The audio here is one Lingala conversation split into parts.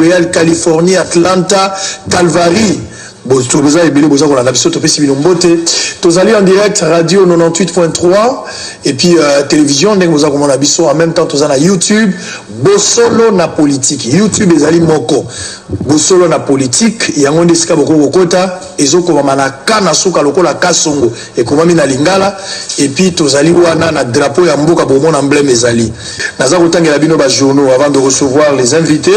Montréal, Californie, Atlanta, Calvary. Bon, tout ça est bien, vous avez la biso, topé si bien beauté. Tous allez en direct, radio 98.3 et puis télévision, donc vous avez la biso en même temps tous na YouTube. Bosolo na politique. YouTube les ali moko. Bosolo na politique. Il y a un desika boko bokota. Ezo ko mana kana suka lokola kasongo. Et comment mina lingala. Et puis tous allez wana na drapeau ya mboka pour mon emblème ezali. Naza kotangela bino ba journaux avant de recevoir les invités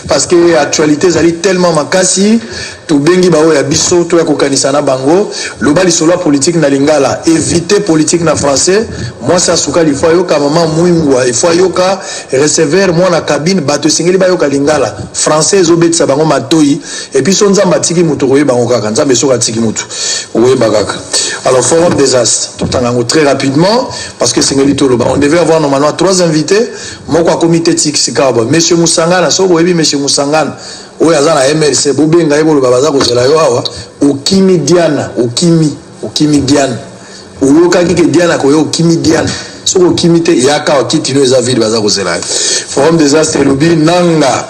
parce que actualité ezali tellement makasi. To bengi bao ya biso to ya kokanisa na bango lobali solo politique na lingala éviter politique na français moi ça suka il faut yoka maman muingwa il faut yoka recevoir moi na cabine bato singeli ba yoka lingala français zobetsa bango matoi et puis son nzamba tiki mutu koye bango kaka nzambe soka tiki mutu oye bakaka. Alors forum des as tout en très rapidement parce que singeli to loba on devait avoir normalement 3 invités moko a comité tiki sikaba monsieur Musangana so boyebi monsieur Musangana oya zana MLC bobenga yebo babaza ko zela yo awa okimi Diana okimi Diana uyoka kike Diana ko yo okimi Diana so okimi te yaka okitino eza vile baza ko zela forum des astres lobby nanga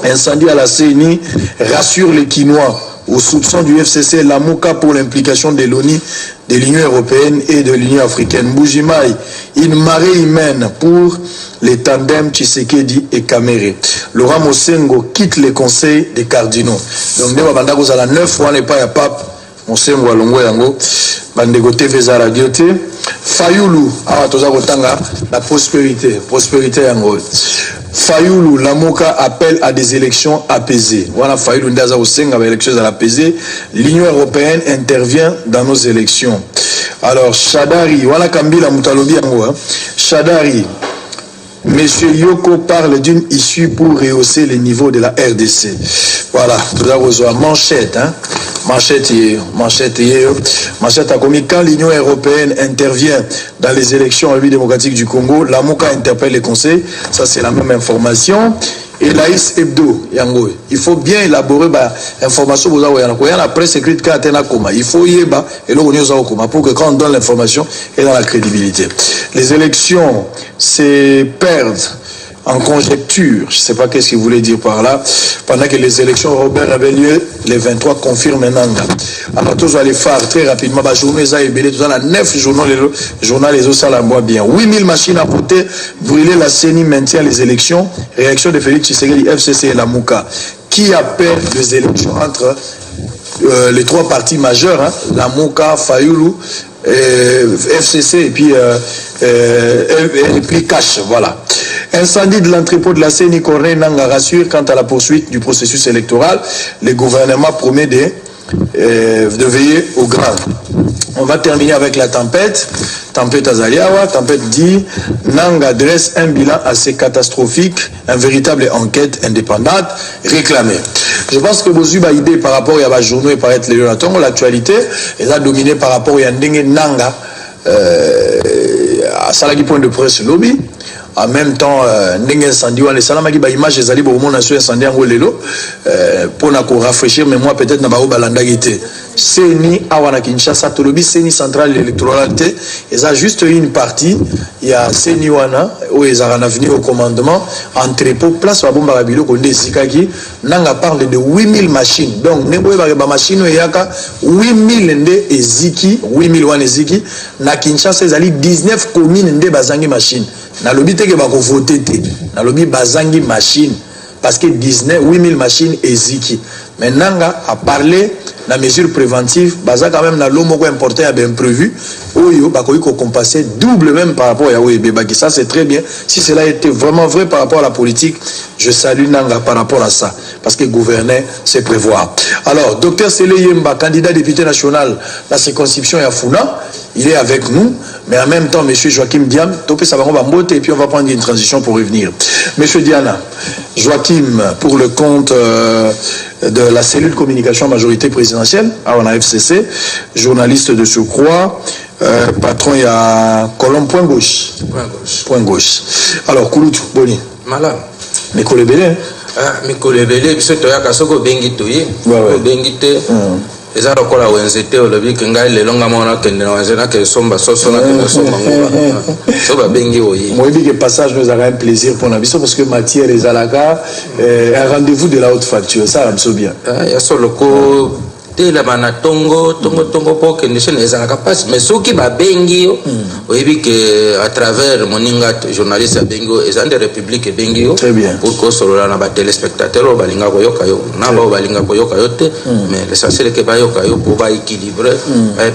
incendie à la CENI rassure les Quinois au soupçon du FCC Lamuka pour l'implication de l'ONU, de l'Union européenne et de l'Union africaine. Boujimaï, une marée humaine pour les tandems Tshisekedi et Kamere. Laurent Mosengo quitte les conseils des cardinaux. Donc, nous avons la 9 fois, n'est pas à pape. Mosengo alongo yango. Bandego TV za radio te. Fayulu, toza kotanga la prospérité yango. Fayulu Lamuka appelle à des élections apaisées. Voilà Fayulu ndaza osenga ba élections apaisées. L'Union européenne intervient dans nos élections. Alors Shadari, voilà Kambila Mutalobi yango. Shadari, Monsieur Yoko parle d'une issue pour rehausser les niveaux de la RDC. Voilà, tout à manchette, hein. Manchette a commis quand l'Union européenne intervient dans les élections en République démocratique du Congo, Lamuka interpelle les conseils, ça c'est la même information. Et l'AIS Hebdo, yango, il faut bien élaborer l'information pour la presse écrite il faut y pour que quand on donne l'information et dans la crédibilité. Les élections, c'est perdre en conjecture, je ne sais pas qu'est-ce qu'il voulait dire par là, pendant que les élections européennes avaient lieu, les 23 confirment Nanga. Alors tous les phares, très rapidement, journée ça est belé, tout ça, 9 journaux les autres, ça la boit bien. 8000 machines à voter, brûler la CENI maintient les élections, réaction de Félix Tshisekedi, FCC et Lamuka. Qui appelle les élections entre les 3 partis majeurs, hein, Lamuka, Fayulu, FCC et puis Cash, voilà. Incendie de l'entrepôt de la CENI, Corneille Nanga rassure quant à la poursuite du processus électoral. Le gouvernement promet de veiller au grand. On va terminer avec la tempête. Tempête Azaliawa. Tempête dit Nanga dresse un bilan assez catastrophique, une véritable enquête indépendante réclamée. Je pense que vous avez une idée par rapport à la journée et par l'actualité, elle a dominé par rapport à Nanga à Salagi point de presse lobby. En même temps, ndenge incendie les salamaki ba image ezali bo mona so incendie ngo lelo pour na ko rafraîchir mais moi peut-être na ba balanda gité CENI awana Kinshasa to lobi CENI centrale électorale té eza juste une partie il y a CENI wana où ils ont venu au commandement entrepôt place ba bomba babilo ko ndesikaki nanga parle de 8000 machines donc nebo ba machine yaka 8000 nde eziki 8000 wana eziki na Kinshasa ezali 19 communes nde bazangi machine. Na lobby te ke ba ko voter te na lobby bazangi machine parce que 8000 machines eziki mais nanga a parlé la mesure préventive baza quand même na lomo ko importé a bien prévu oyo ba ko compenser double même par rapport à Webe Baki. Ça c'est très bien si cela était vraiment vrai par rapport à la politique. Je salue nanga par rapport à ça parce que gouverner c'est prévoir. Alors docteur Sele Yemba, candidat député national la circonscription ya Funa, il est avec nous. Mais en même temps, M. Joachim Diam, topé ça va mbote et puis on va prendre une transition pour revenir. M. Diana, Joachim, pour le compte de la cellule communication majorité présidentielle, on a FCC, journaliste de surcroît, patron, il y a Colombe Point Gauche. Point Gauche. Alors, Kouloutou, Boni. Malade. Mais Kolebele. Ah, mais Kolebele, c'est toi qui as bengi toye. Bengi te. Et ça, on a un au lobby, quand il est long à mon accueil, que somba, sosona, que somba, soba bengi, oui. Moi, je dis que passage nous aura un plaisir pour la mission parce que Mathieu et Zalaga, un rendez-vous de la haute facture, ça, me bien. Il y a sur le coup. La bana tongo pour que les chaînes les capables mais ceux qui va bengi oui que à travers moninga journaliste à bengo et en république bengi très bien pour que sur la ba téléspectateurs balinga ko yokayo na ba balinga ko yokayo te mais l'essentiel que ba yokayo pour ba équilibrer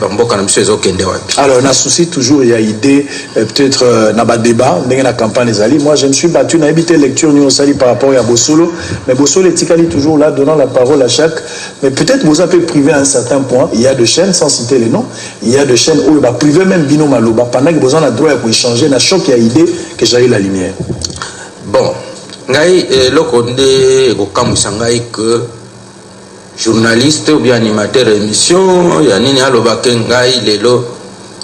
ba mboka na monsieur ezokende wapi. Alors on a souci toujours il y a idée peut-être na ba débat ndenge na campagne ezali. Moi je me suis battu na habité lecture ni osali par rapport à Bosolo mais Bosolo etikali toujours là donnant la parole à chaque mais peut-être vous avez privé à un certain point, il y a des chaînes, sans citer les noms, il y a des chaînes où il va priver même Bino Maloba, pendant que vous avez le droit pour échanger, il y a choc, il y a idée que j'ai eu la lumière. Bon, le côté que journaliste ou bien animateur d'émission, il y a ni aloba kengai lelo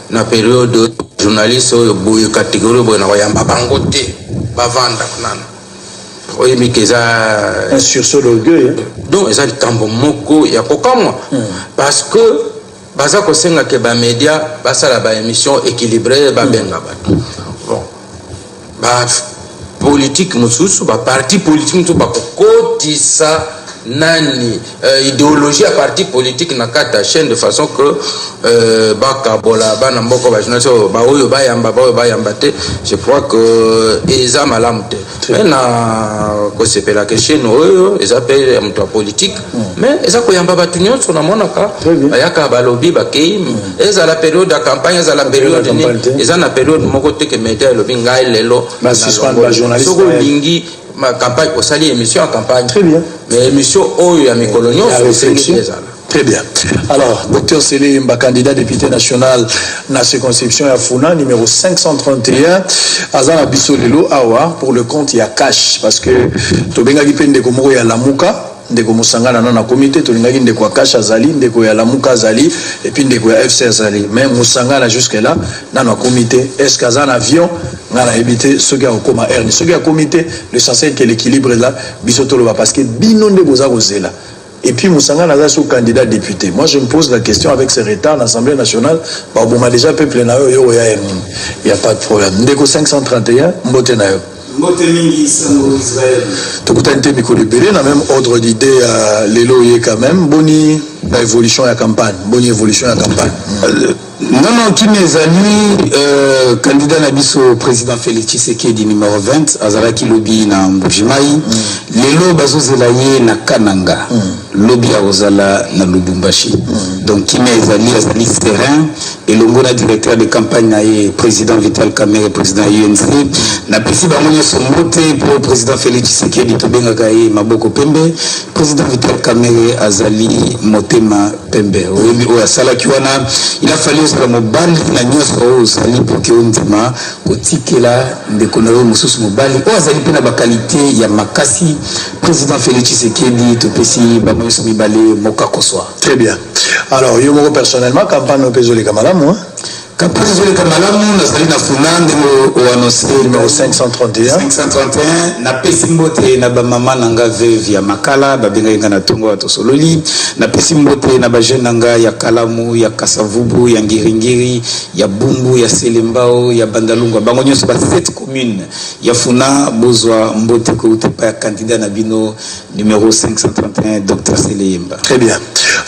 na période de journaliste ou catégorie ou na yamba bangote bavanda kunana. Oui, mais que ça. Un sursaut d'orgueil. Donc, ça, il moko ya kokamo. Parce que, baza ko senga ke ba média, basa la ba émission équilibrée, ba benga ba. Bon. Ba politique mususu, ba parti politique mususu ba kokotisa nani idéologie à parti politique na kata chaîne de façon que baka bola bana mboko ba journaliste ba oyo ba yamba te je crois que eza malamu te mais na ko sepela que chaîne oyo eza pe mto politique mais eza ko yamba batu nyonso na monaka ayaka ba lobby ba kei eza la période de campagne eza la période ni eza na période moko te que média lobby ngai lelo ba suspendre ba journaliste soko lingi ma campagne au sali émission en campagne très bien mais émission oyo ya mikolonio très bien. Alors, Dr Sélé Mba, candidat député national na circonscription ya Funa, numéro 531, Azana Bissolelo Awa, pour le compte ya cash, parce que Tobenga Gipende Komoro ya Lamuka, ndeko musangana na comité tolingaki ndeko ya cash azali ndeko ya Lamuka azali et puis ndeko ya FC azali mais musangana jusque là na comité est-ce qu'azana avion ngana éviter ce gars au coma erni ce gars comité l'essentiel que l'équilibre est là bisotolo va parce que bino nde boza kozela et puis musangana aza sous candidat député moi je me pose la question avec ce retard l'Assemblée nationale ba boma déjà peuple na yo ya il y a pas de problème ndeko 531 mbote na yo Tokutante Mikolo Belé, na même ordre d'idée à l'élo quand même, boni évolution à campagne, boni évolution à campagne. Non, tous mes amis, candidat Nabiso, président Félix Tshisekedi numéro 20, Azaraki lobby na Mbujimai, l'élo bazo zelaye na Kananga, lobby à Ozala na Lubumbashi. Donc, qui mes amis, Azali Serein, et l'ongona directeur de campagne nae, président Vital Kamerhe, président UNC, na pesi bamonye son mote pour le président Félix Tshisekedi, Tobenga Gaye, Maboko Pembe, président Vital Kamerhe, Azali Motema Pembe. Oui, Sala Kiwana, il a fallu que mobali na nyoso ozali pour que ondima kotikela ndeko na yo mususu mobali o azali pe na ba qualité ya makasi président Félix Tshisekedi topesi ba moyo mibale moka koswa. Très bien. Alors yo moko personnellement campagne no pezole kamalamu campagne zole kamalamu na sali na funande o annoncé numéro 531 na pesimbote na ba mama nanga veuve ya makala ba benga inga na tongo to sololi na pesimbote na ba jeune nanga ya kalamu ya kasavubu ya ngiringiri ya bumbu ya selembao ya bandalunga bango nyonso ba 7 communes ya funa bozwa mbote ko utepa ya candidat na bino numéro 531 Dr Seleyemba. Très bien.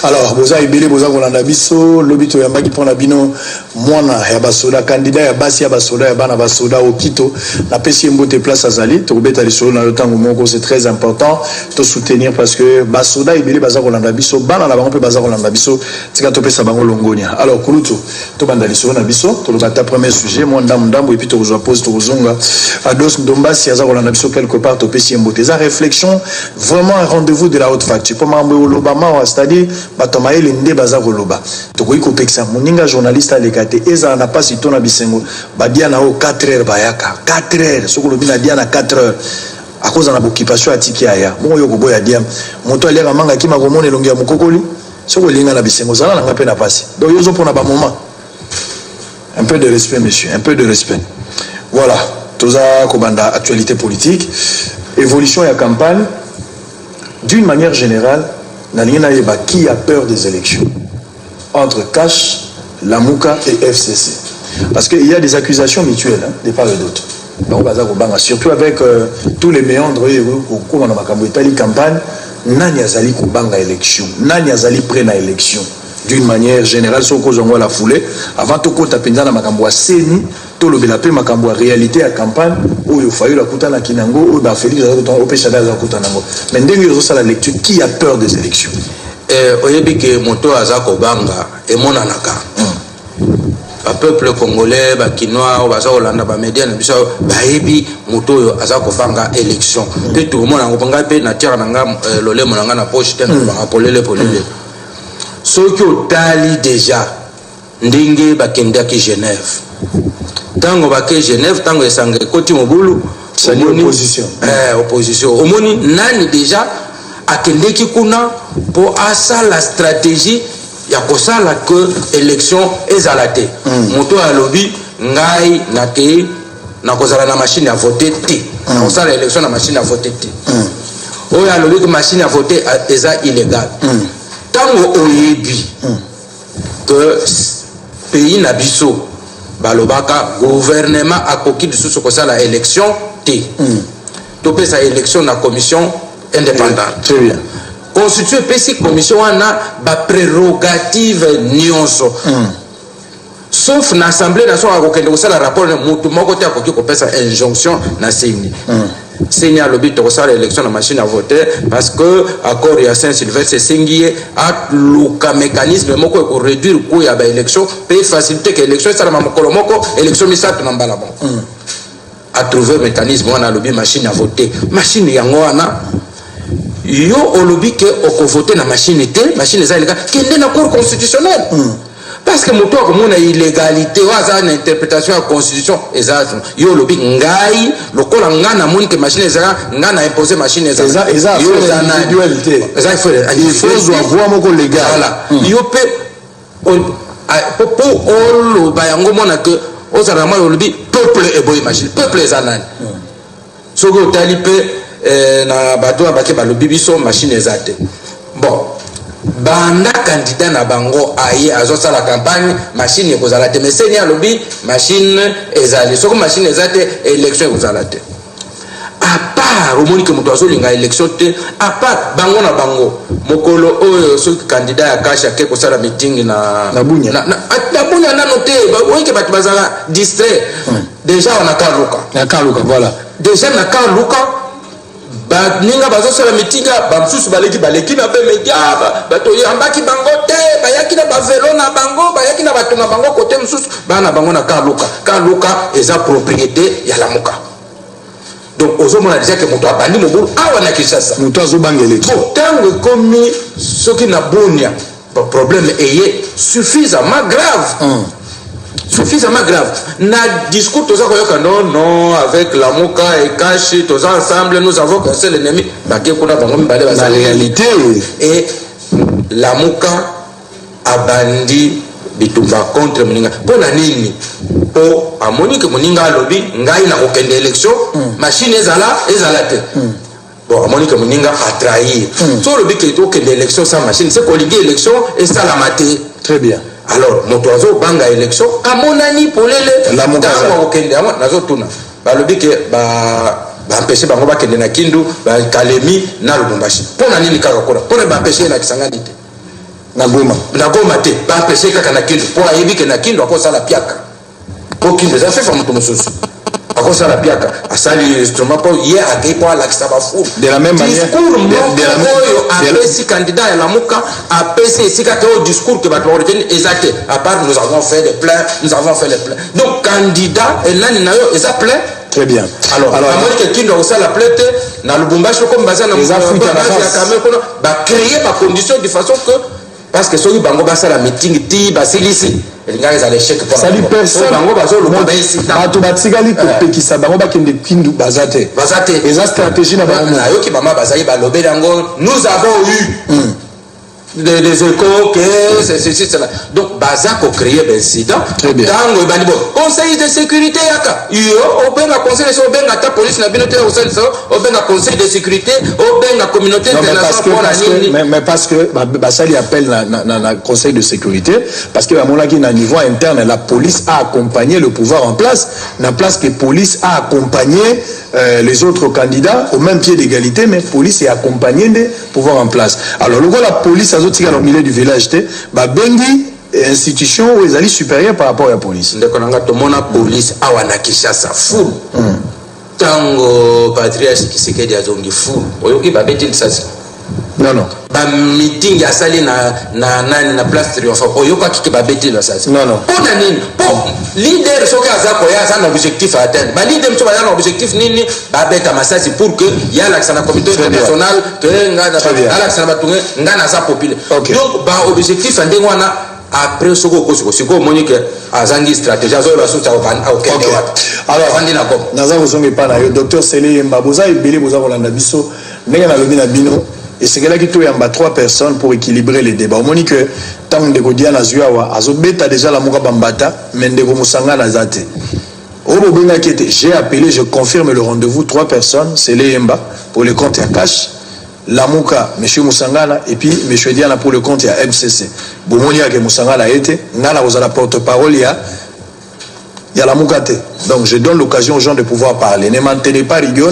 Alors boza ibele boza kolanda biso lobito ya mbaki pona bino mwana ya basoda candidat ya basi ya basoda ya bana basoda au Kito na pesi mbote place azali to beta lisolo na lotango moko c'est très important to soutenir parce que basoda ibele baza kolanda biso bana na bango pe baza kolanda biso tika to pesa bango longonia. Alors kuluto to banda lisolo na biso to lobata premier sujet mo ndambo et puis to rejoa pose to zonga ados ndombasi ya za kolanda biso quelque part to pesi mbote za réflexion vraiment un rendez-vous de la haute facture pour mambo lobama c'est-à-dire batomaye lende baza koloba tokoyi kopekisa moninga journaliste alekate eza na pasi tona bisengo badia na o 4h bayaka 4h soko lobi na dia na 4h à cause de l'occupation atiki aya bon yo koboya dia moto aleka manga kima komona elongi ya mokokoli soko linga na bisengo zala na ngape na pasi donc yozo pona ba moment un peu de respect monsieur un peu de respect voilà toza kobanda actualité politique évolution ya campagne d'une manière générale qui a peur des élections entre Cash, Lamuka et FCC. Parce qu'il y a des accusations mutuelles de part et d'autre. Surtout avec tous les méandres comme on a campagne, nani azali kubanga élection, nani azali près na élection. D'une manière générale, ce qu'on voit la foulée, avant tout compte à penza na makambo seni, tout le belapé makambo réalité à campagne où il faut la kuta na kinango, où ba Félix au péchada za kuta nango. Mais dès que ça la lecture, qui a peur des élections? Oyebi ke moto azako banga et monanaka. Ba peuple congolais, ba kinois, ba Holanda, ba médias na biso ba yebi moto yo azako banga élection. Pe tout le monde en banga pe na tierra nanga lolé monanga na poche ten ba polele. Ceux qui ont tali déjà ndenge bakendaki Genève. Tango bake Genève, tango esanga koti mobulu, c'est l'opposition. Opposition. Omoni nani déjà akendeki kuna pour asa la stratégie ya kosala que élection ezalate. Moto a lobby ngai nakei na kozala na machine à voter ti. Na kosala élection na machine à voter ti. Oya lobby que machine à voter eza illégal. Tango oyebi que pays na biso balobaka gouvernement akoki de sous kosala élection ti. To pesa élection na commission indépendante. Très bien. Constituer PC commission wana ba prérogative nyonso. Sauf na assemblée nationale akokende kosala rapport mutu moko te akoki kopesa injonction na seni. Seni a lobby to kosala élection na machine à voter parce que accord ya Saint-Sylvestre sengié a luka mécanisme moko ko réduire ko ya ba élection pe faciliter que élection sala mokolo moko élection misatu na mbala bon. A trouver mécanisme wana lobby machine à voter. Machine yango wana yo olobi ke oko voter na machine te machine za illégal kende na cour constitutionnelle. Parce que moto ko mona illégalité waza na interprétation de la constitution exact yo lobi ngai lokola ngana moni que machine za ngana imposer machine za exact individualité exact il faut avoir moko légal voilà yo pe pour all bayango mona que ozala ma lobi peuple e boy machine peuple za nani sogo tali pe na bato abake ba lobi biso machine za te bon banda candidat na bango aye azosa la campagne machine ekozala te mais seni a lobby machine ezali soko machine ezate élection ekozala te à part au moni que moto azolinga élection te à part bango na bango mokolo oyo so candidat ya kasha ke kosala meeting na bunya na bunya na noté ba oyike bato bazala distrait déjà on a Kaluka voilà déjà na Kaluka ba ninga bazosala mitinga ba msusu baleki na be media bato yambaki bango te bayaki na ba velo na bango bayaki na bato na bango côté msusu bana bango na Kaluka eza propriété ya Lamuka. Donc ozomona déjà que moto abandi mobulu awa na Kinshasa moto azobangele bon tango komi soki na bonia problème est suffisamment grave. Suffisamment grave. Na discours tous non avec Lamuka et Kashi tous ensemble nous avons qu'un seul ennemi. La réalité et Lamuka a bandi bitumba contre Moninga. Pour la nini pour a Monique Moninga lobby ngai na aucune élection machine ezala te. Bon, Monique Moninga a trahi. Sur le but que l'élection sans machine c'est qu'on ligue élection et ça la maté. Très bien. Alors motoazo banga élection à mon ami pour les la tango okende ama nazo tuna ba lobi ke ba empêcher bango ba kende na Kindu ba Kalemi na Lubumbashi pona nini kaka kona pona ba empêcher na Kisangani te na Goma te ba empêcher kaka na Kindu pour ayebi ke na Kindu akosa la piaka pour Kindu ça fait femme mususu akosa la piaka asali instrument pour hier a gay pour la kisaba fou de la même manière si candidat à Lamuka a PC si au discours que va retenir exact à part nous avons fait les pleins donc candidat et là ils ont plein très bien alors quelqu'un doit aussi la plainte dans le Lubumbashi comme bazar na ba créer ba condition de façon que parce que soki bango basa la meeting ti basilisi elinga za l'échec pour ça dit personne bango bazo le combat ici bato batikali ko pekisa bango bakende Kindu bazate eza stratégie na bango na yoki mama bazali ba lobé dango nous avons eu des échos, que c'est ceci, cela. Donc, Bazako créer des incidents. Très bien. Conseil de sécurité, au benga conseil de sécurité, au benga ta police, au benga conseil de sécurité, au benga communauté internationale. Mais parce que, ça lui appelle le conseil de sécurité, parce que, à mon avis, à niveau interne, la police a accompagné le pouvoir en place, la place que la police a accompagné les autres candidats au même pied d'égalité, mais la police est accompagnée des pouvoirs en place. Alors, le rôle de la police, au milieu du village, bengi institution où ils allaient supérieurs par rapport à la police. Ndeko nanga to mona police awana Kinshasa full. Tango patriarche Tshisekedi azongi full. Oyoki ba beti sasi. Non. Ba meeting ya sali na place Triomphe. Oyoka kiki ba beti la sasi. Non. Pour nani? Pour leader soki azako ya ça un objectif à atteindre. Ba leader mso ba un objectif nini? Ba beta masasi pour que ya l'accès na comité international que ngana l'accès na batunga ngana sa populaire. Donc ba objectif ande wana après ce que Monique a zangi stratégie alors docteur Sélé Mbaboza et Bélé Boza Rolanda Bisso n'est pas le bino et c'est là qui y a 3 personnes pour équilibrer les débats. Monique tant de Godiana Zuawa azobeta déjà la Moka Bambata mais de Musanga Nazate j'ai appelé, je confirme le rendez-vous, 3 personnes, Sélé Mba pour le compte en cash, Lamuka, M. Moussangana, et puis M. Diana pour le compte, il y a MCC. Boumonia que Moussangana a été, Nana vous a la porte-parole, il y a Lamuka. Donc je donne l'occasion aux gens de pouvoir parler. Ne maintenez pas rigueur,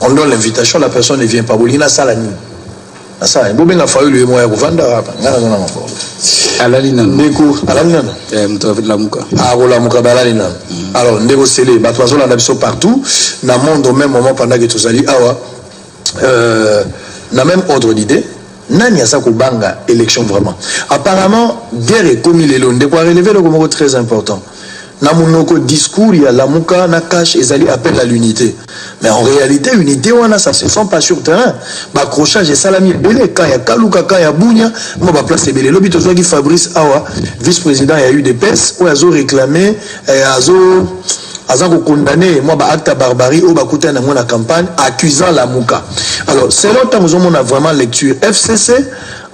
on donne l'invitation, la personne ne vient pas. Alors, négocier partout, dans le monde au même moment pendant que tous allez dans même ordre d'idée, Nani a ça banga élection vraiment. Apparemment, guerre est commis les lois, de quoi relever le mot très important. Dans mon discours, il y a la mouka, na cache, et Zali appelle à l'unité. Mais en réalité, unité, ça se sent pas sur terrain. Accrochage et salami belé, quand il y a Kalouka, quand il y a Bounia, moi, ma place est belé. L'objet de Fabrice Awa, vice-président, il y a eu des PES, où ils ont réclamé, ils ont condamné, moi, acte à barbarie, où ils ont la campagne, accusant la mouka. Alors, c'est longtemps que nous avons vraiment lecture. FCC,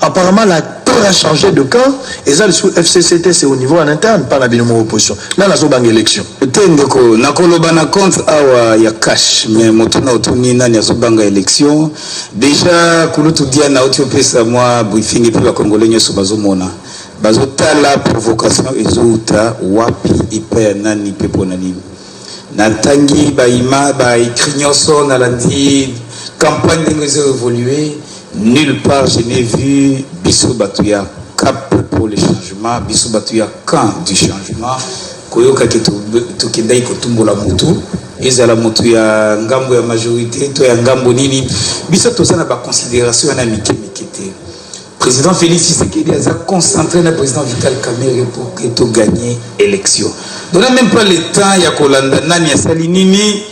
apparemment, la peur a changé de camp. Et ça, le FCCT, c'est au niveau en interne, pas la binôme opposition. Là, nous avons une élection. Tendeko, nakoloba na compte awa ya cash, mais motuna otuni nani azobanga élection. Déjà, kulutu dia na otiopesa moi briefing et puis ba congolais nyoso bazomona. Bazotala provocation ezouta wapi ipa nani pepo nani. Natangi ba ima ba ikrinyoso na landi campagne de nous évoluer. Nulle part je n'ai vu Bissou Batouya cap pour le changement, Bissou Batouya camp du changement. Koyoka tukendai kotumbola mutu ezala mutu ya ngambo ya majorité to ya ngambo nini biso tozana ba considération na mikete. Président Félix Tshisekedi a concentré le président Vital Kamerhe pour que tu gagnes l'élection. Donc même pas le temps ya kolanda nani ya salinini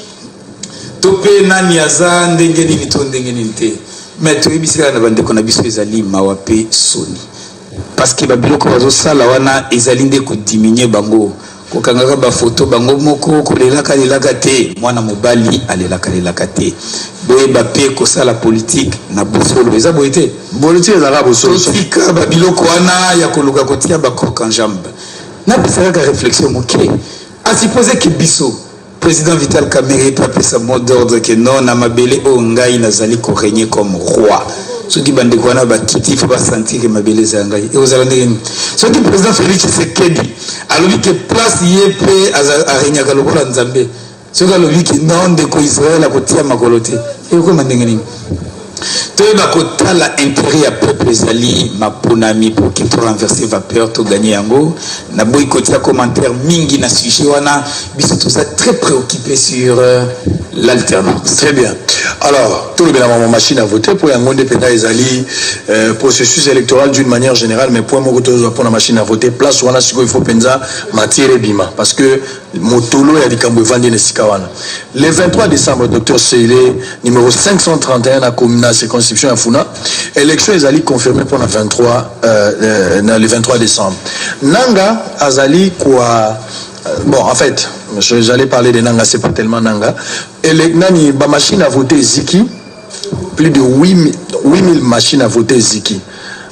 topé nani ya za ndenge nini to ndenge nini te. Mais tu ebisika na bande kona biso ezali mawape soni. Parce que babiloko bazo sala wana ezali nde ko diminuer bango. Kokangaka ba photo bango moko kolelaka lelaka te mwana mobali alelaka te. Boye ba pe ko sala politique na bosolo eza boyete. Politique ezala bosolo. Tika babiloko wana ya koluka kotia ba croc en jambe. Na pesaka ka réflexion moké. A supposer que biso président Vital Kamerhe peut appeler sa mot d'ordre que non na mabele o ngai nazali ko régner comme roi. Ce qui bande quoi na ba kiti faut pas sentir que mabele za ngai. Et aux alandés ce qui président Félix Tshisekedi a lui que place yepé a régner ka lokola nzambe. Ce qui a lui que non de ko Israël a kotia makolote. Et ko mandengeni. Toyeba kotala intérêt à peuple ezali maponami pour qu'il soit renversé vapeur to gagner yango na boy kotia commentaire mingi na sujet wana biso tout ça très préoccupé sur l'alternance. Très bien. Alors, tout le bien ma machine à voter pour yangonde penda ezali processus électoral d'une manière générale mais pour moi pour la machine à voter place wana siko il faut penza matière bima parce que motolo ya likambo vandi nesika wana. Le 23 décembre docteur Seyle numéro 531 à commune circonscription à Funa, élection ezali confirmée pour le 23 décembre. Nanga azali quoi bon en fait j'allais parler de Nanga c'est pas tellement Nanga. Et nani ba machine à voter Ziki plus de 8000 machines à voter Eziki.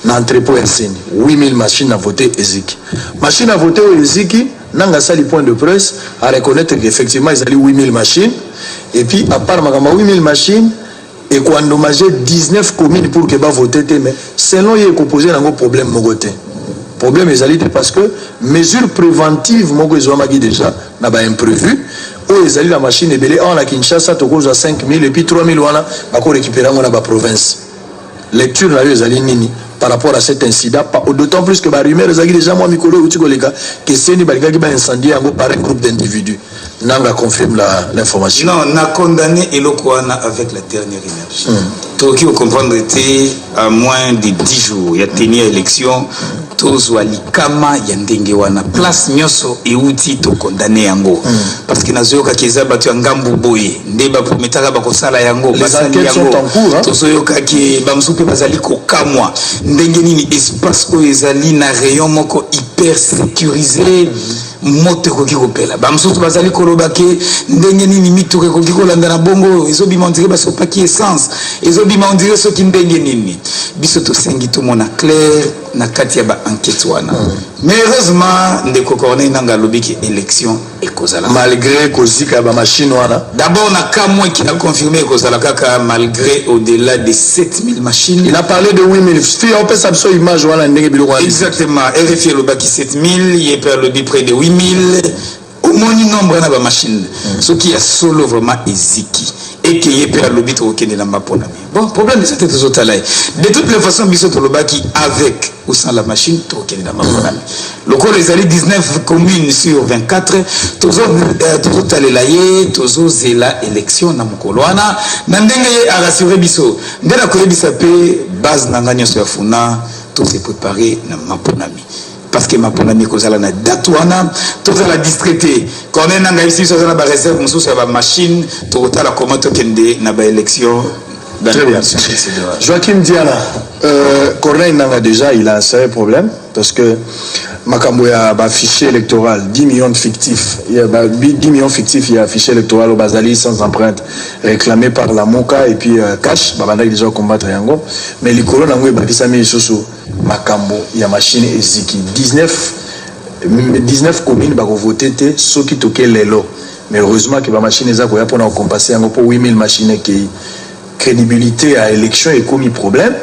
Dans l'entrepôt Seni, 8000 machines à voter Eziki. Machines à voter Eziki, nanga sali point de presse à reconnaître qu'effectivement ils ont 8000 machines. Et puis à part 8000 machines, et qu'on a endommagé 19 communes pour que va voter, mais selon il est posé un problème mogoté. Problème est parce que mesures préventives mogo ils ont déjà n'a pas imprévu. Où ils allaient la machine et belé en la Kinshasa tokoza 5000 et puis 3000 wana bako récupérer dans la province. Lecture là ils allaient nini par rapport à cet incident, d'autant plus que la rumeur est déjà moi Mikolo ou Tikoleka que c'est ni balika qui va incendier par un groupe d'individus. Nanga confirme l'information. Non, on a condamné Elokwana avec la dernière énergie. Toki au comprendre était à moins de 10 jours. Il y a tenu élection. Tozo alikama yandenge wana place nyoso euti to condamné yango parce que nazoyoka keza batu ngambu boye ndeba prometaka bakosala yango basali yango tozoyoka ki bamsupe bazali ko kamwa ndenge nini espace o ezali na rayon moko hyper sécurisé moto ko kikopela bamsusu bazali koloba ke ndenge nini mituke ko kikolanda na bongo ezobima ondire baso paki essence ezobima ondire so ki ndenge nini biso to sengi to mona clair na kati ya ba enquête wana mais heureusement ndeko corneille nanga lobi ki élection ekozala malgré kozika ba machine wana d'abord na kamwa qui a confirmé ekozala kaka malgré au-delà de 7000 machines il a parlé de 8000 fi on peut s'abso image wana ndenge biloko exactement RFI lobi ki 7000 il peut lobi près de 8000 au moins nombre na ba machine ce qui est solo vraiment eziki et qui est à l'obit au Kenya Mapona. Bon, problème c'est que tout là. De toutes les façons, biso to lobaki avec ou sans la machine to Kenya Mapona. Le corps les allés 19 communes sur 24, tous allés là, tous zela élection na mukolwana, na ndenge a rassurer biso. Ndela ko yebisa pe base na nganya so yafuna, tout s'est préparé na Maponami. Parce que ma ponami kozala na datuana toza la distraité quand on a ici sur la réserve mususu ya ba machine to kotala comment to kende na ba élection dans l'élection. Joachim Diana Corneille nanga déjà il a un sérieux problème parce que makambo ya ba fichier électoral 10 millions de fictifs il y a 10 millions fictifs il y a fichier électoral au Bazali sans empreinte réclamé par la Moka et puis cash babanda déjà combattre yango mais likolo nango ebakisa mi susu makambo ya machine eziki 19 communes bako voter te soki toke lelo mais heureusement que ba machine eza ko ya pona compenser yango pour 8000 machines qui crédibilité à élection et commis problème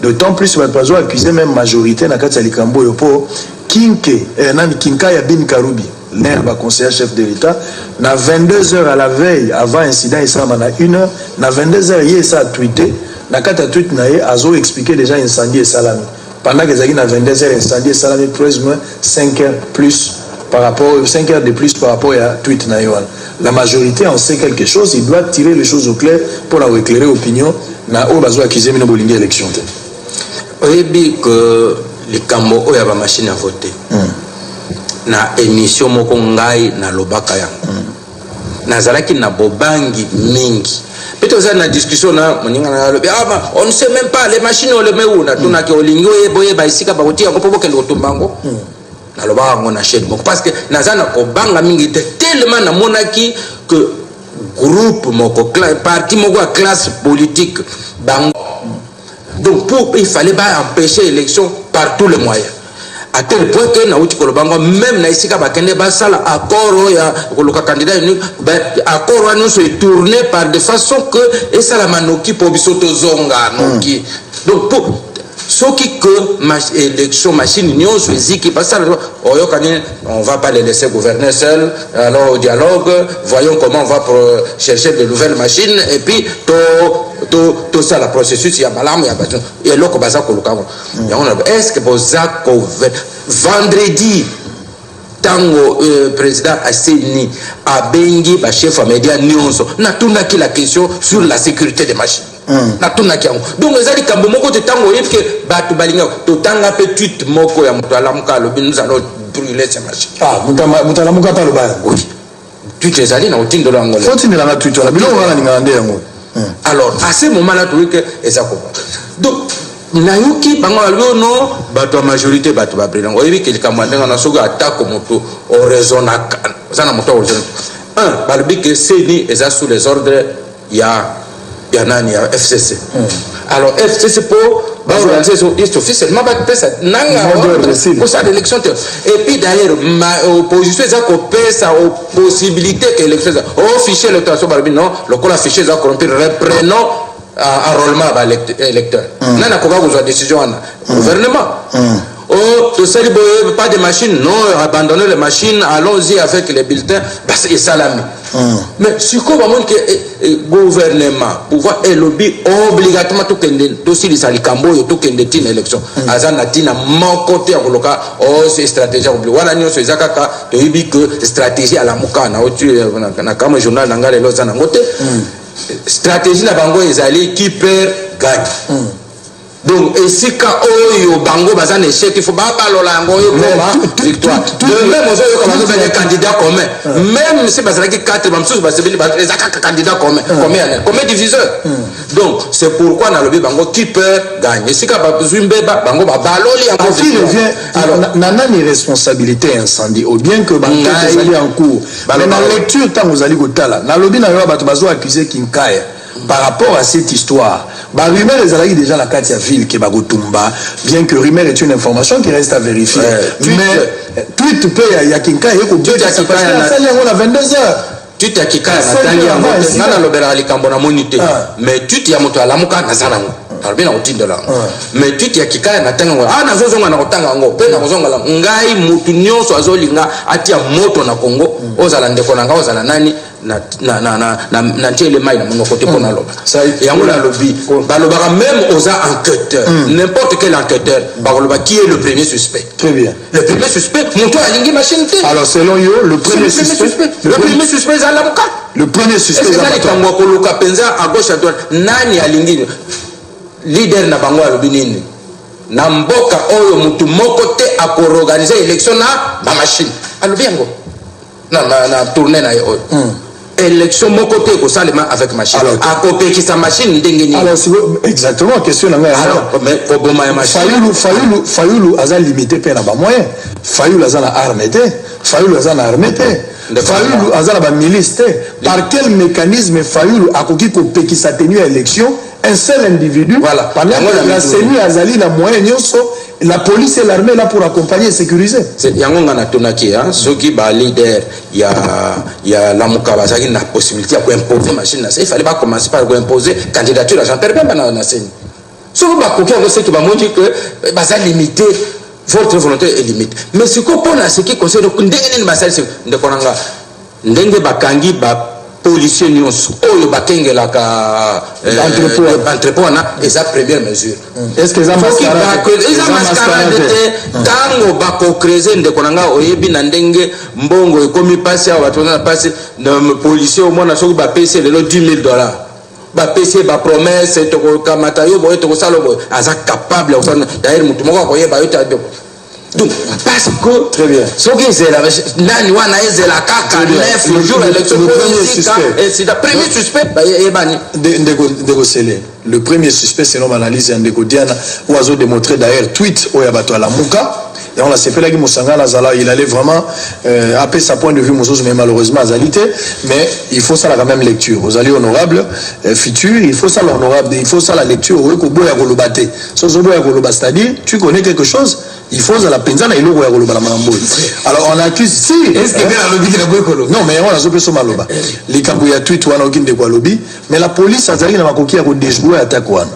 d'autant plus que pas accuser même majorité na kati ya likambo yo po kinke nani kinka ya bin karubi l'herbe conseiller chef de l'état na 22h à la veille avant incident il s'en na 1h na 22h hier ça a tweeté na kata tweet na ye azo expliquer déjà incendie et salami pendant que Zagui na 22h incendie et salami plus ou moins 5 heures plus par rapport 5 heures de plus par rapport à tweet na yoan la majorité en sait quelque chose il doit tirer les choses au clair pour la éclairer opinion na o bazo accuser mino bolingi élection te oyebi que les cambo o ya ba machine à voter na émission moko ngai na lobaka ya nazalaki na bobangi mingi peut-être ça na discussion na moninga na lobi on ne sait même pas les machines on le met où na tuna ke olingi o boye ba isika ba kotia ko poboke le otumbango na lobaka ngo na chaîne parce que nazana ko banga mingi tellement na monaki que groupe moko parti moko classe politique bango. Donc il fallait empêcher l'élection par tous les moyens. À tel point que na uti kolobango même na isika bakende basala accord ya koloka candidat accord wa nous est tourné par de façon que et ça la manoki pour bisoto zonga noki. Donc pour ceux qui que élection machine union choisi qui passe on va pas les laisser gouverner seuls alors au dialogue voyons comment on va chercher de nouvelles machines et puis tout ça le processus il y a malam il y a loko baza koluka est-ce que bozako vendredi tango président Asseni a bengi ba chef média nyonso na tunda ki la question sur la sécurité des machines na tunda ki donc ezali kambo moko te tango yebike batu balinga to tanga petite moko ya muto alamuka lobi nous allons brûler ces machines muto alamuka pa lo ba oui tu ezali na utindo la ngolo faut tindela na Twitter la biloko wana ninga ndé yango alors à ce moment là tu que ezako donc nayuki bango aliono bato majorité bato ba président oyebi ke likamwanda na soga attaque moto au raisonna ça na moto au un balbi que Seni eza sous les ordres ya ya nani ya FCC. Alors FCC pour organiser ce officiellement ça pour ça l'élection. Et puis d'ailleurs ma opposition ça copé ça possibilité que l'élection au fichier électoral non le col affiché ça corrompu reprenons enrôlement électeur. Nana ko ba décision en gouvernement. Oh, tout ça, pas de machines, non, abandonner les machines, allons-y avec les bulletins, parce que ça l'a mis. Mais si quoi, le gouvernement, pouvoir et lobby obligatoirement tout aussi les salicambo et tout qu'il y une élection. Azanatina, mon côté, oh, c'est stratégie, voilà, nous, c'est Zakaka, de Ubi que stratégie à la Mouka, na comme journal, n'angale l'autre, stratégie n'a pas allé qui perd, gagne. Donc, et si quand Oyo Bango Bazan échec, il faut pas parler de victoire. De même, on a des candidats communs. Même si Bazan qui 4 Bamsous, les candidats communs. Combien diviseurs? Donc, c'est pourquoi dans le Bango qui peut gagner. Et si quand Zumbe Bango Baloli en revient, alors, Nana ni responsabilité incendie, ou bien que Bango est en cours. Mais dans la lecture, tant vous allez au Tala, dans le Bina Bazo accusé Kinkaya. Par rapport à cette histoire, rumeur les alliés déjà la Katia ville qui est Bagotumba, bien que rumeur est une information qui reste à vérifier. Mais tweet peut y a Kinka et au Dieu qui a 22h. Tu t'as qui mais tu t'y as monté à la Mouka Nazanango. Mais tu t'y kika na tanga ah na zozonga na kotanga ngo pe na kozonga la ngai mutu nyonso azolinga atia moto na Congo ozala ndeko na nga ozala nani na tiele mai na monoko te pona loba et yango la lobby balobaka même aux enquêteurs n'importe quel enquêteur baloba qui est le premier suspect. Très bien. Le premier suspect monto alingi machine te. Alors selon yo le premier suspect c'est la Mouka. Le premier suspect c'est la Kongo koluka penza à gauche à droite nani alingi leader na bango alobi nini na mboka oyo mutu moko te akoorganiser élection na ba machine alobi yango na tourner na oyo élection moko te ko salema avec machine akopekisa machine ndenge ni alors exactement question na ngai alors mais ko boma ya machine Fayulu aza limité pe na ba moyen Fayulu aza na armée te Fayulu aza na armée te Fayulu aza na ba milice te par quel mécanisme Fayulu akoki ko pekisa tenue à élection un seul individu, voilà. Pendant que la CENI Azali, la moyenne, la police et l'armée là pour accompagner et sécuriser. C'est Yangonga Natonaki, ceux qui sont leader, il y a la Moukabazaki, la possibilité d'imposer la machine. Il fallait pas commencer par imposer candidature à Jean-Pierre Bemba dans la CENI. Si vous avez dit que c'est limité, votre volonté est limitée. Mais ce qu'on a, ce qui concerne Ndenge Bakangi, policiers nyonso oyo bakengelaka entrepôt na eza première mesure. Est-ce que eza mascarade te tango bakocreuser ndeko na nga oyebi na ndenge mbongo ekomi pasi awa bato na pasi na policier omona soki bapesi lelo $10,000 bapesi ba promesse tokokamata yo boye tokosala boye aza capable d'ailleurs mutu moko akoyeba yo ta donc parce que très bien ce qui c'est la nani wana ezela kaka 9 le jour l'élection et c'est le premier suspect ebani ndeko sele le premier suspect selon l'analyse ndeko Diana ou azo démontrer d'ailleurs tweet au yabato à la Mouka et on l'a sepelé qui Moussanga Nazala il allait vraiment appeler sa point de vue Moussous mais malheureusement azalité mais il faut ça la quand même lecture aux alliés honorables futur il faut ça l'honorable il faut ça la lecture au boya kolobate so boya kolobate c'est-à-dire tu connais quelque chose il faut la penzana il logo ya koloba la mambo alors on accuse si est-ce que la lobby de la boycolo non mais on a zo maloba les kambo ya tweet wana okinde kwa lobby mais la police azali na makoki ya ko déjouer attaque wana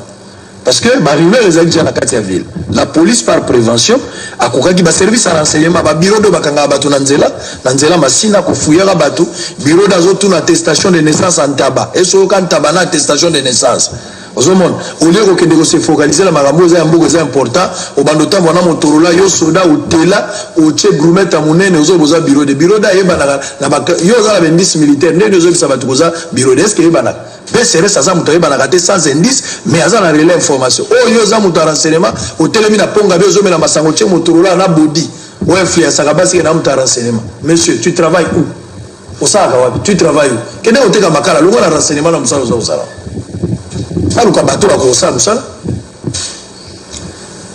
parce que ba rumeur les agents na kati ya ville la police par prévention akokaki ba service à renseignement ba bureau de bakanga bato na nzela masina ko fuyaka bato bureau d'azo tout na attestation de naissance en tabac et so kan tabac na attestation de naissance au monde au lieu que se focaliser la marambo za mbogo za important au bandota mona motorola yo soda utela o che grumete amunene ozo boza bureau da yeba na ba yo za la bendice militaire ndenge ozo bisa batu boza bureau de est-ce que yeba na PCRS ça muto yeba na kate sans indice mais aza na relais information o yo za muto renseignement o telemi na ponga be ozo mena masango che motorola na body o influence ka basi na muto renseignement monsieur tu travailles où au ça tu travailles où kende o teka makala longo na renseignement na musalo za usala.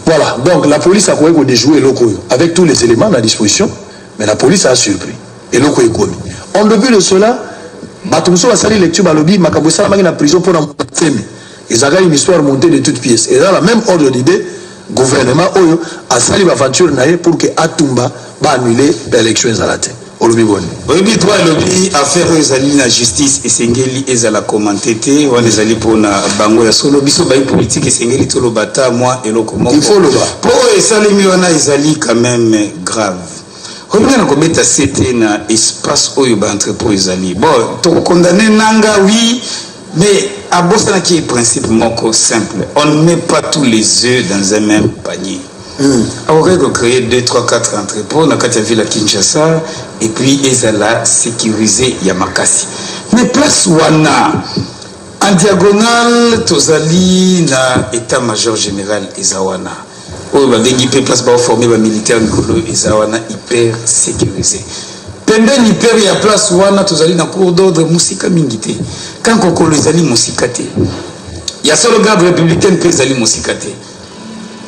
Voilà, donc la police a quoi déjouer l'Okoyo avec tous les éléments à disposition, mais la police a surpris et l'Okoyo commis. En début de cela, Batumso va salir lecture balobi makabosa la na prison pour femme. Ils ont une histoire montée de toutes pièces. Et dans la même ordre d'idée, gouvernement Oyo a sali l'aventure naïe pour que Atumba va annuler l'élection Zalate. Olobi boni. Olobi toi lobi affaire ezali na justice esengeli ezala commenter on ezali pona bango ya solo biso ba politique esengeli to lobata moi eloko moko. Il faut le ba. Pour esalemi wana ezali quand même grave. Olobi na kometa c'était na espace oyo ba entrepôt ezali. Bon, to condamner nanga oui. Mais à Boston, qui est le principe simple, on ne met pas tous les œufs dans un même panier. On va créer 2, 3, 4 entrepôts, on a vu la Kinshasa, et puis ils ont sécurisé Yamakasi. Mais place Wana, en diagonale, Tozali, na état-major général Ezawana. On va déguiper place pour former les militaires Ezawana hyper sécurisé. Pendant l'hyper et à place Wana, Tozali dans cours d'ordre Moussika Mingite. Quand Kokolo Zali Moussikate, il y a seul garde républicain qui Zali Moussikate.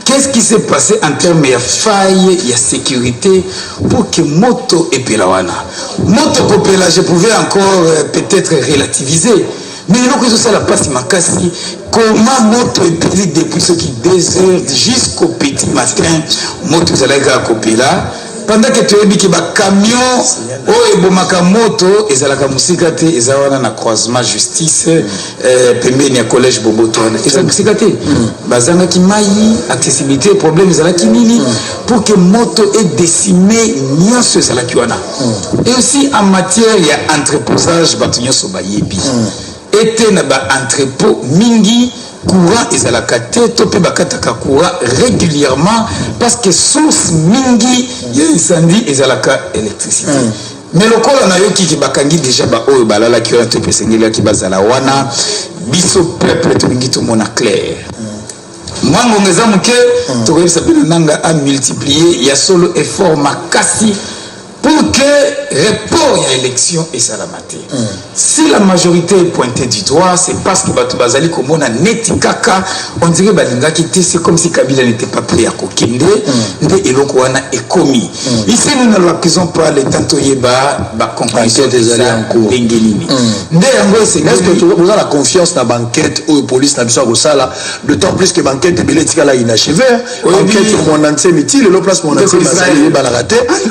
Qu'est-ce qui s'est passé en termes de faille, de sécurité pour que Moto et Pelawana? Moto Kopela, je pouvais encore peut-être relativiser. Mais il y a ça la passe Makasi. Comment Moto et Peli depuis ce qui déserte jusqu'au petit matin, Moto Zalaga Kopela. Pendant que tu as dit que le camion, moto, et ça la musique, et ça na croisement justice, pembeni ya collège Boboto, et ça musique, bazanga ki mai, accessibilité, problème, et ça la kinini, pour que moto ait décimé nyonso ça la kiwana. Et aussi en matière il y a entreposage, batunyo sobayebi. Était na ba entrepôt mingi. Courant et la kate topé bakataka courant régulièrement parce que source mingi y a incendie et la électricité. Mais le col na yo ki bakangi déjà ba oyo balala ki on te pesengela ki bazala wana biso peuple to mingi to mona clair. Moi ngongeza muke to ko bisa nanga a multiplier il y a solo effort makasi pour que report à l'élection et ça la maté. Si la majorité est pointée du doigt, c'est parce que Batu Bazali Komona Netikaka, on dirait Balinga qui était, c'est comme si Kabila n'était pas prêt à Kokinde, et l'Okwana est commis. Ici, nous ne l'accusons pas, les Tantoyeba, conclusion des alliés en cours. Est-ce que vous avez la confiance dans la banquette ou la police n'a besoin de ça, d'autant plus que la banquette est bellétique là inachevée, enquête sur mon ancien métier, le place mon ancien métier,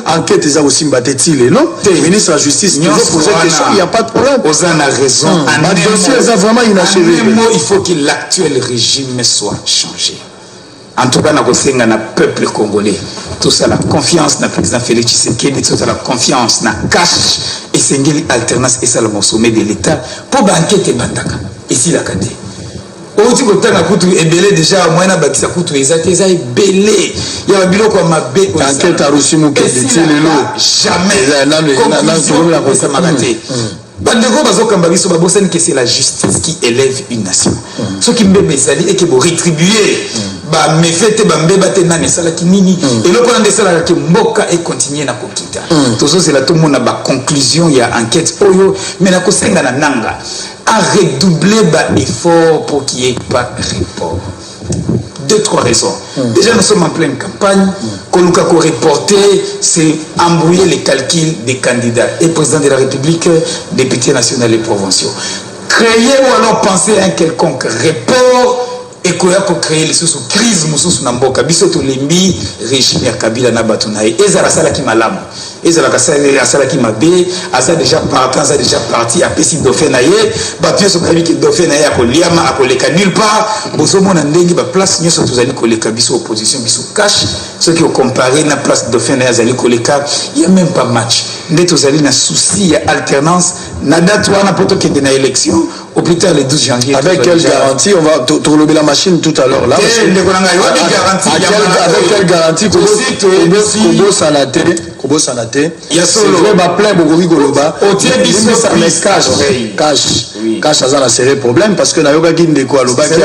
enquête est aussi le ministre de la Justice qui pose la question, il n'y a pas de problème. Vous avez raison. Le dossier est vraiment inachevé. Il faut que l'actuel régime soit changé. En tout cas, nous avons un peuple congolais. Tout ça, la confiance dans le président Félix Tshisekedi, tout ça, la confiance dans le cash et c'est alternance et ça, le sommet de l'État pour banquer et bandaka. Ici, la kate. Oti kotanga kutu ebele déjà moyena bakisa kutu ezate eza ebele ya babiloko ya mabe enquête a reçu mon crédit lelo jamais na kosa makate bandeko bazokamba biso babosani que c'est la justice qui élève une nation ce qui mbebe ezali et que bo rétribuer ba mefete ba mbeba te nani sala kinini eloko na ndesala ke mboka et continuer na kokita tozo c'est la tout monde ba conclusion ya enquête oyo mais na kosenga na nanga à redoubler l'effort pour qu'il n'y ait pas de report. 2-3 raisons. Déjà, nous sommes en pleine campagne. Koluka ko reporter, c'est embrouiller les calculs des candidats et président de la République, députés nationaux et provinciaux. Créer ou alors penser à un quelconque report et qu'on a créé les sous crise mususu na mboka biso to lembi régime ya Kabila na batunaye ezala sala ki malamu ezala kasala sala ki mabe asa déjà parti a pesi dauphin na ye batu so kabi ki dauphin na ye akoliama akoleka nulle part bozo mona ndenge ba place nyoso tozali koleka biso opposition biso cash ce qui au comparé na place dauphin na azali koleka il y a même pas match ndé tozali na souci ya alternance na date wana poto kende na élection au plus tard le 12 janvier. Avec quelle garantie on va tourner la machine tout à l'heure là? Avec quelle garantie Kobo Sanate il y a solo va plein beaucoup Goloba cash cash aza na sérieux problème parce que nayokaki ndeko alobaki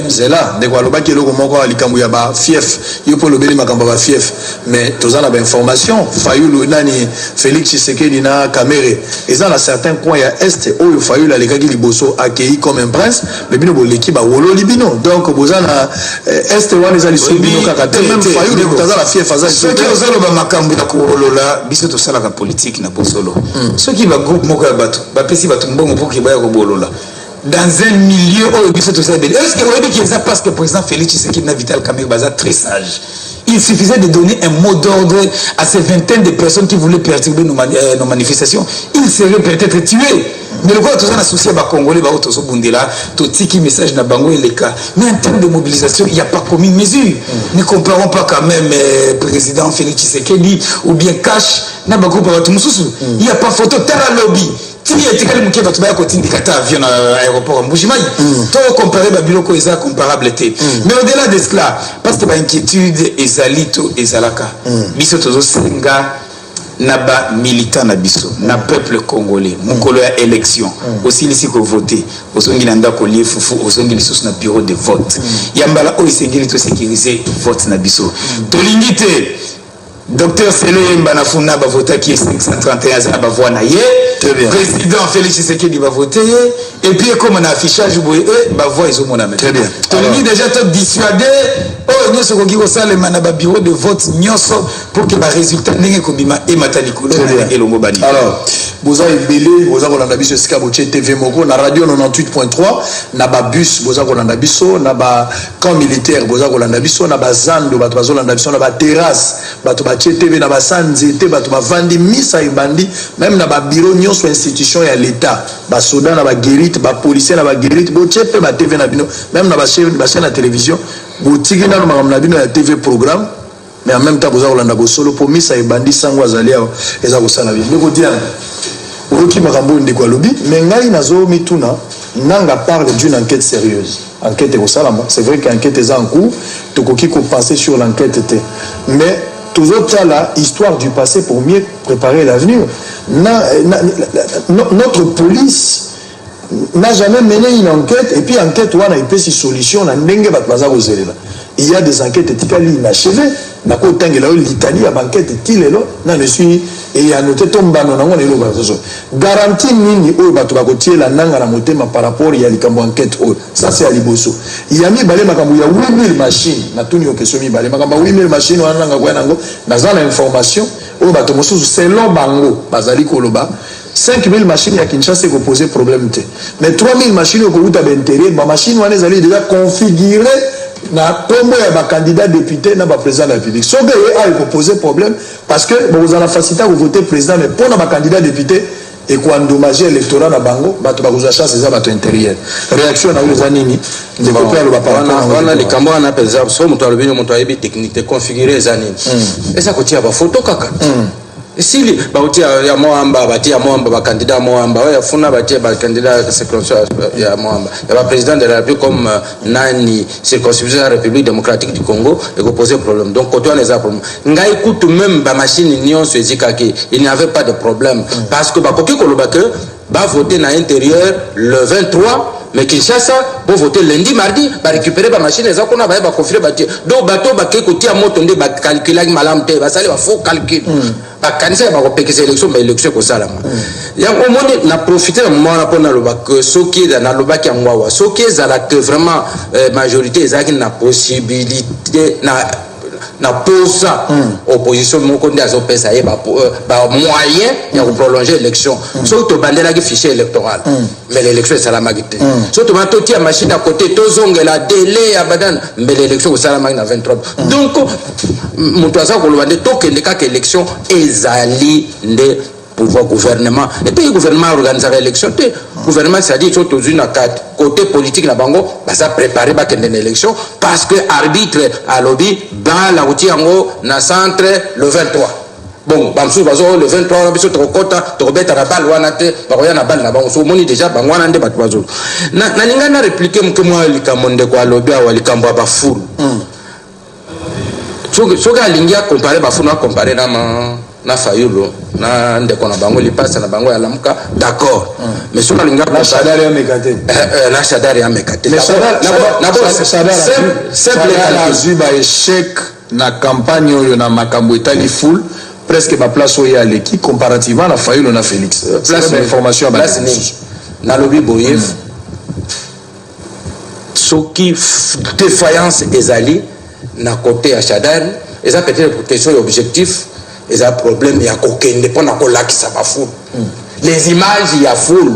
zela ndeko alobaki eloko moko likambo ya ba fief yo po lobeli makambo ba fief mais toza na ba information Fayulu nani Félix Tshisekedi na Kamere eza na certains coins ya est oyo Fayulu alekaki liboso accueilli comme un prince mais bino boleki ba wolo libino donc boza na est wana eza liso bino kaka te même Fayulu kotaza la fief aza ce qui ozalo ba makambo ya kolola biso to sala ka politique na bosolo ce qui va groupe moko ya bato ba pesi bato mbongo pour que baya ko bolola dans un milieu où biso to sala est-ce que vous voyez que ça parce que président Félix Tshisekedi na Vital Kamerhe baza très sage. Il suffisait de donner un mot d'ordre à ces vingtaines de personnes qui voulaient perturber nos manifestations. Ils seraient peut-être tués. Mais le quoi, tout ça, on a souci à Congolais, tout ça, Bundela, tout petit message n'a bango et les cas. Mais en termes de mobilisation, il n'y a pas commis mesure. Ne comparons pas quand même président Félix Tshisekedi ou bien Cash, n'a pas comparé tout le monde. Il n'y a pas photo, terre lobby. Il y a des gens qui ont été avion à l'aéroport en Mbujimai. Tout comparé à Biloko est comparable. Mais au-delà de cela, parce que l'inquiétude est zalito et zalaka. Biso tozo senga naba militant na biso, na peuple congolais. Mukolo ya élection. Aussi ici ko voter. Osongi nanda ko lié fufu, osongi biso na bureau de vote. Yambala o isengeli to sécuriser vote na biso. Tolingite Docteur Sele Mbanafuna va voter qui est 531 à Bavoana. Président Félix Tshisekedi va voter. Et puis, comme on a affichage, Bavois, ils ont mon avis. Très bien. Tu as déjà dissuadé. Oh, nous sommes au bureau de vote pour que le résultat n'ait pas et Matalikolo et Lomobani. Alors, vous avez belé, vous avez un abisso Skaboche TV Moko, na radio 98.3, na ba bus, vous avez un abisso, na ba camp militaire, vous avez un abisso, na ba zando, ba tobazo un abisso, na ba terrasse, ba tobache TV, na ba sanzete, ba toba vandi misa ibandi, même na ba bureau nyon sur institution ya l'État, ba soda na ba guérite, ba policier na ba guérite, bo chepe ba TV na bino, même na ba chaîne na télévision, bo tiki na ma na bino ya TV programme. Mais en même temps, vous avez un solo pour Missa et Bandi Sangwa Zalia et Zabosana. Mais vous dites, Uruki Marambo Ndekwalubi, mais Ngai Nazo Mituna, Nanga parle d'une enquête sérieuse. Enquête au Salama. C'est vrai qu'enquête est en cours, Tokoki qu'on pensait sur l'enquête était. Mais toujours là, histoire du passé pour mieux préparer l'avenir. Notre police n'a jamais mené une enquête et puis enquête où on a une solution, on a il y a des enquêtes éthiques inachevées. L'Italie a enquête éthique et il y a noté garantie nini la nanga na motema par rapport à la enquête. Ça c'est à Liboso. Il y a mis balé makambo ya 8000 machines na tuni yo question mi balé makambo 8000 machines wana nanga kwa nango dans l'information o bato mosusu selon bango bazali koloba 5000 machines à Kinshasa qui posent problème. Mais 3000 machines au Kouta d'intérêt, ma machine on est déjà configurée na tombe ya candidat député na président de la République. Ce qui a posé problème parce que vous avez la facilité à voter président mais pour na candidat député et quoi endommager l'électorat na bango, bato ba kuza chance za bato intérieur. Réaction na uza nini? De copier le papa. On a les caméras na pesa so muto alobino muto ayebi technique de configurer za nini. Et ça kotia ba photo kaka. Si bauti ya Moamba bati ya Moamba ba candidat Moamba ya funa bati ba candidat circonscription ya Moamba ya ba président de la République comme nani circonscription de la République démocratique du Congo et ko poser problème donc côté on les a problème ngai écoute même ba machine nion ezikaki il n'y avait pas de problème parce que ba koki ko loba que ba voter na intérieur le 23 mais Kinshasa pour voter lundi mardi ba récupérer ba machine za kona ba confiner ba donc bato ba ke côté moto nde ba calculer malamte ba sali ba faux calcul ba kanisa ba ko pekisa élection ba élection ko sala ya au monde na profiter moi pour na loba que soki na loba ki ngwawa soki za la que vraiment majorité ezaki na possibilité na posa opposition moko ndi azopesa ye ba moyen ya prolonger l'élection surtout to bandela ki fichier électoral mais l'élection est salamaki te surtout to tia machine à côté to zongela délai ya badan mais l'élection est salamaki na 23 donc muto aza ko lobande to kende ka élection ezali nde pouvoir gouvernement et puis le gouvernement organise l'élection le gouvernement c'est-à-dire que tout une côté politique na bango ba ça préparer ba kende élection parce que arbitre à lobby ba la outil yango na centre le 23 bon bamsou bazo le 23 on biso to kota to beta na balle wana te ba koya na balle na bango so moni déjà bango wana nde batu bazo na ninga na répliquer mkemo likamonde kwa lobby wa likambo ba fulu so ga lingia comparer ba fulu comparer na na fayulu na ndeko na bango lipasa na bango ya lamuka d'accord mais sur la linga na Shadari ya mekate na Shadari ya mekate mais Shadari azwi ba échec na campagne oyo na makambo etali full presque ba place oyo aleki comparativement na fayulu na Félix place d'information ba na lobby boyef soki défaillance ezali na côté ya Shadari eza peut-être pour question objectif eza problème ya kokende pona ko lakisa ba foule les images ya foule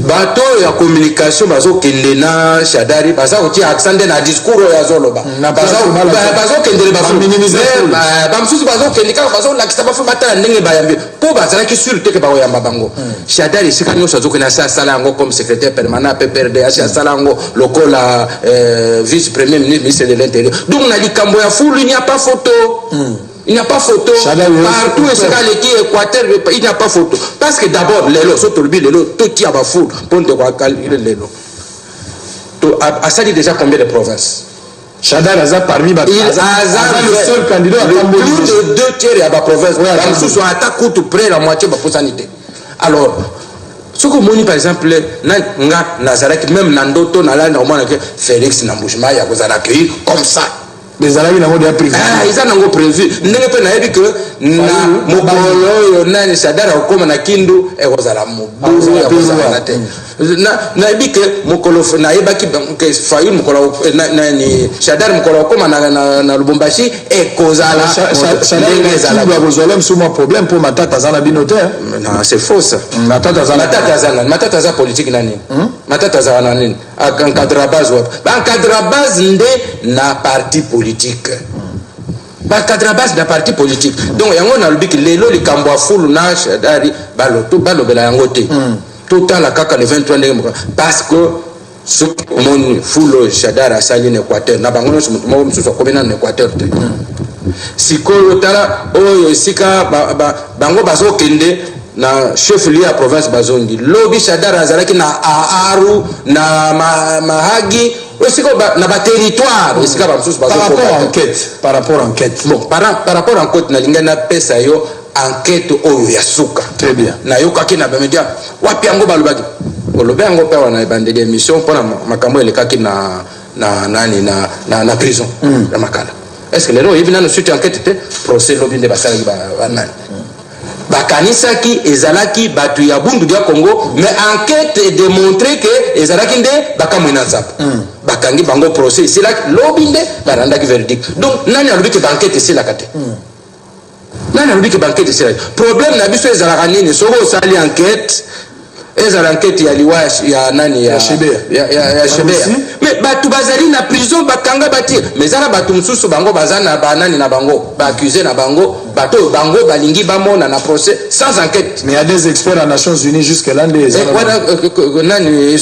bato ya communication bazo kende na Shadari baza ko accent na discours ya zoloba bazo kende ba foule ba msusu bazo kende ka bazo lakisa ba foule batala ndenge bayambi po bazala ki sûreté ke ba yamba bango Shadari sika nyoso zo kena sala ngo comme secrétaire permanent PPRDH sala ngo lokola vice premier ministre de l'intérieur donc na likambo ya foule il n'y a pas photo il n'y a pas photo partout et c'est qui Équateur il n'y a pas photo parce que d'abord lelo so tolbi lelo tout qui a ba foule pour de quoi calculer lelo to a sali déjà combien de provinces Shadari aza parmi ba le seul candidat à plus de 2 tiers à ba province sous son attaque coûte près la moitié ba possibilité alors ce que moni par exemple nga Nazareth même nandoto na la normalement que Félix Nambouchima ya kozala accueillir comme ça les alami na mode prévu ils en ont prévu ndenge pe na yebi que na mokolo yo na Shadari okoma na kindu e kozala mobulu ya kozala na te na yebi que mokolo na yeba ki que fayulu mokolo na ni Shadari mokolo okoma na Lubumbashi e kozala ndenge ezala ba kozala msuma problème pour matata zana binotaire non c'est faux ça matata za politique nani matata za nani encadre base encadre base nde na parti politique encadre base na parti politique donc yango na lobiki lelo likambo ya fulu na Shadari balobela yango te total kaka le 23 ndenge parce que ce mon fulu Shadari asali na Équateur na bango nyonso mutu moko mususu akomena na Équateur te sikoyo tala oyo sika bango bazokende na chef lieu ya province bazongi lobi Shadari azalaki na Aru na Mahagi aussi na ba territoire esika ba msusu bazo par rapport à enquête bon par rapport à enquête na linga na pesa yo enquête oyo ya suka très bien na yoka na ba media wapi yango balobaki olobe yango pe wana bandeli émission pona makambo elekaki na prison na makala est-ce que lero ibina no suite enquête te procès lobi nde basalaki ba nani bakanisaki ezalaki batu ya bundu dia Congo mais enquête est démontré que ezalaki nde bakamwina nzapa bakangi bango procès c'est là lobi nde barandaki verdict donc nani alobi ke enquête c'est la kate nani alobi ke enquête c'est la problème na biso ezalaka nini soko osali enquête ezala enquête ya liwa ya nani ya Shebea mais batu bazali na prison bakanga bati mais zala batu mususu bango bazana banani na bango ba accusé na bango bato bango balingi bamona na procès sans enquête mais il y a des experts à Nations Unies jusque là des nani